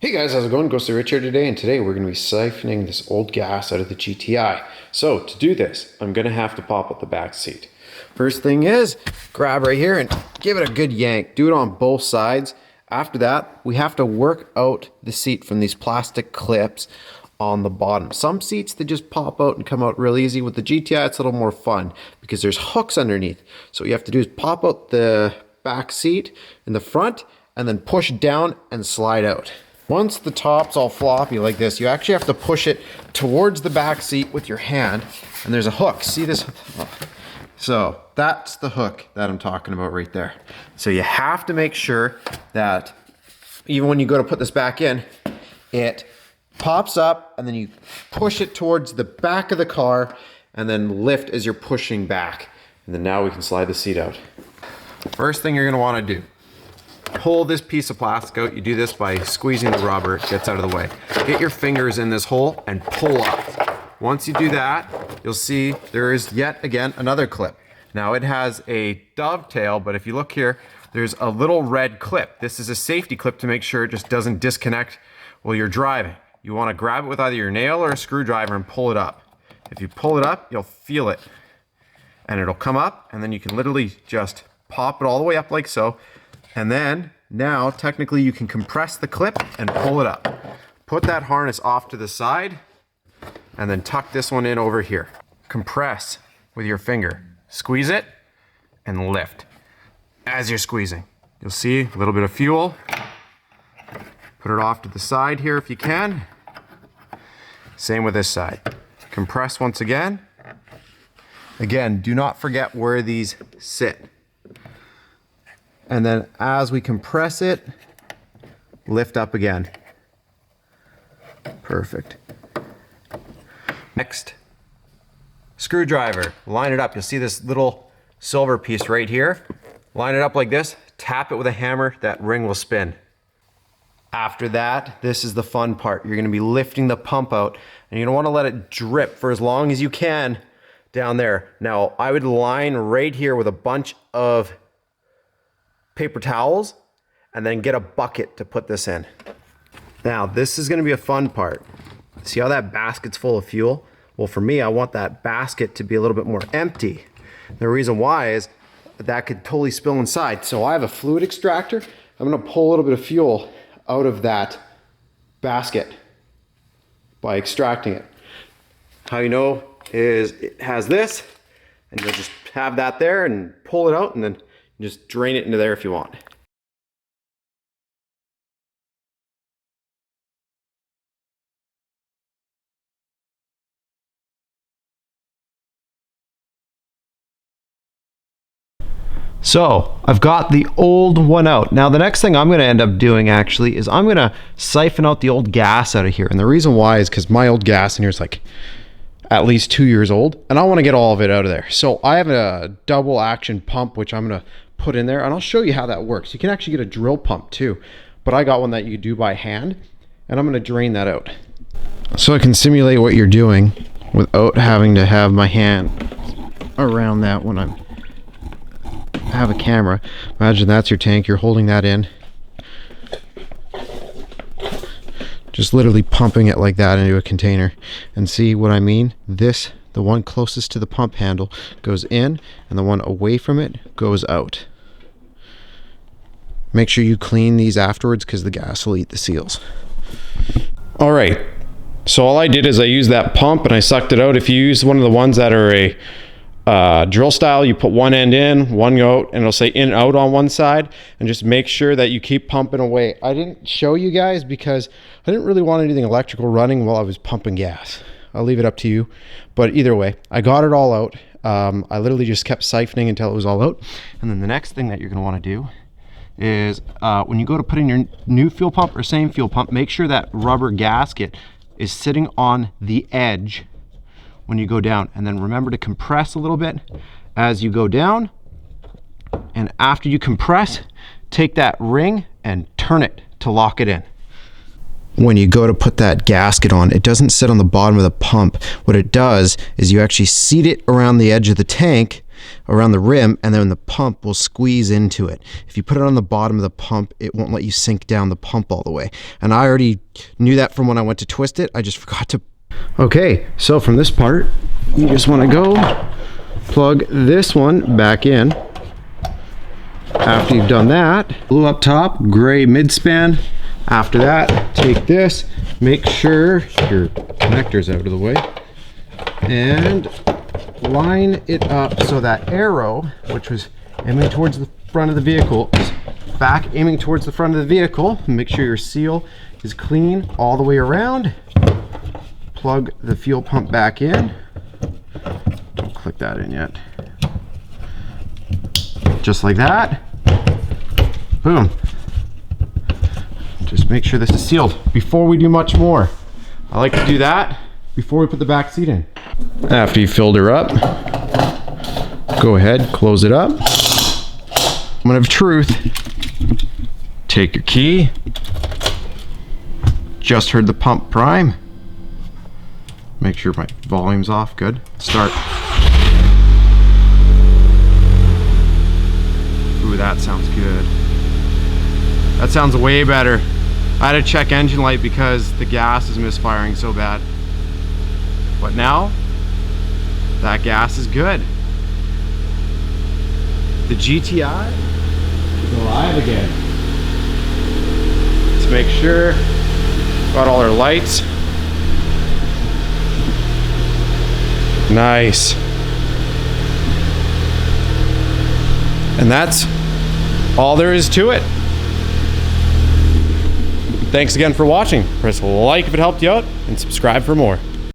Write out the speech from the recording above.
Hey guys, how's it going? Ghostly Rich here today, and today we're going to be siphoning this old gas out of the GTI. So to do this, I'm going to have to pop up the back seat. First thing is, grab right here and give it a good yank. Do it on both sides. After that, we have to work out the seat from these plastic clips on the bottom. Some seats, they just pop out and come out real easy. With the GTI, it's a little more fun because there's hooks underneath. So what you have to do is pop out the back seat in the front and then push down and slide out. Once the top's all floppy like this, you actually have to push it towards the back seat with your hand, and there's a hook. See this? So that's the hook that I'm talking about right there. So you have to make sure that even when you go to put this back in, it pops up and then you push it towards the back of the car and then lift as you're pushing back. And then now we can slide the seat out. First thing you're gonna wanna do, pull this piece of plastic out. You do this by squeezing the rubber, it gets out of the way. Get your fingers in this hole and pull up. Once you do that, you'll see there is yet again another clip. Now it has a dovetail, but if you look here, there's a little red clip. This is a safety clip to make sure it just doesn't disconnect while you're driving. You want to grab it with either your nail or a screwdriver and pull it up. If you pull it up, you'll feel it. And it'll come up, and then you can literally just pop it all the way up like so. And then now technically you can compress the clip and pull it up. Put that harness off to the side and then tuck this one in over here. Compress with your finger. Squeeze it and lift. As you're squeezing, you'll see a little bit of fuel. Put it off to the side here if you can. Same with this side. Compress once again. Again, do not forget where these sit. And then as we compress it, lift up again. Perfect. Next, screwdriver, line it up. You'll see this little silver piece right here. Line it up like this, tap it with a hammer, that ring will spin. After that, this is the fun part. You're gonna be lifting the pump out, and you're gonna wanna let it drip for as long as you can down there. Now, I would line right here with a bunch of paper towels and then get a bucket to put this in. Now this is going to be a fun part. See how that basket's full of fuel? Well, for me, I want that basket to be a little bit more empty. The reason why is that could totally spill inside. So I have a fluid extractor. I'm going to pull a little bit of fuel out of that basket by extracting it. How you know is it has this, and you'll just have that there and pull it out, and then just drain it into there if you want. So I've got the old one out. Now the next thing I'm going to end up doing actually is I'm going to siphon out the old gas out of here. And the reason why is because my old gas in here is like at least 2 years old, and I want to get all of it out of there. So I have a double action pump which I'm going to put in there, and I'll show you how that works. You can actually get a drill pump too, but I got one that you do by hand, and I'm going to drain that out so I can simulate what you're doing without having to have my hand around that when I have a camera. Imagine that's your tank, you're holding that in, just literally pumping it like that into a container. And see what I mean? This, the one closest to the pump handle, goes in, and the one away from it goes out. Make sure you clean these afterwards because the gas will eat the seals. All right, so all I did is I used that pump and I sucked it out. If you use one of the ones that are a drill style, you put one end in, one out, and it'll say in out on one side, and just make sure that you keep pumping away. I didn't show you guys because I didn't really want anything electrical running while I was pumping gas. I'll leave it up to you, but either way, I got it all out. I literally just kept siphoning until it was all out. And then the next thing that you're going to want to do is when you go to put in your new fuel pump or same fuel pump, make sure that rubber gasket is sitting on the edge when you go down, and then remember to compress a little bit as you go down. And after you compress, take that ring and turn it to lock it in. When you go to put that gasket on, it doesn't sit on the bottom of the pump. What it does is you actually seat it around the edge of the tank, around the rim, and then the pump will squeeze into it. If you put it on the bottom of the pump, it won't let you sink down the pump all the way. And I already knew that from when I went to twist it. I just forgot to. Okay, so from this part, you just want to go plug this one back in. After you've done that, blue up top, gray midspan. After that, take this, make sure your connector's out of the way, and line it up so that arrow, which was aiming towards the front of the vehicle, is back aiming towards the front of the vehicle. Make sure your seal is clean all the way around. Plug the fuel pump back in. Don't click that in yet. Just like that. Boom. Just make sure this is sealed before we do much more. I like to do that before we put the back seat in. After you filled her up, go ahead, close it up. Moment of truth. Take your key. Just heard the pump prime. Make sure my volume's off. Good. Start. Ooh, that sounds good. That sounds way better. I had to check engine light because the gas is misfiring so bad. But now, that gas is good. The GTI is alive again. Let's make sure, got all our lights. Nice. And that's all there is to it. Thanks again for watching. Press like if it helped you out, and subscribe for more.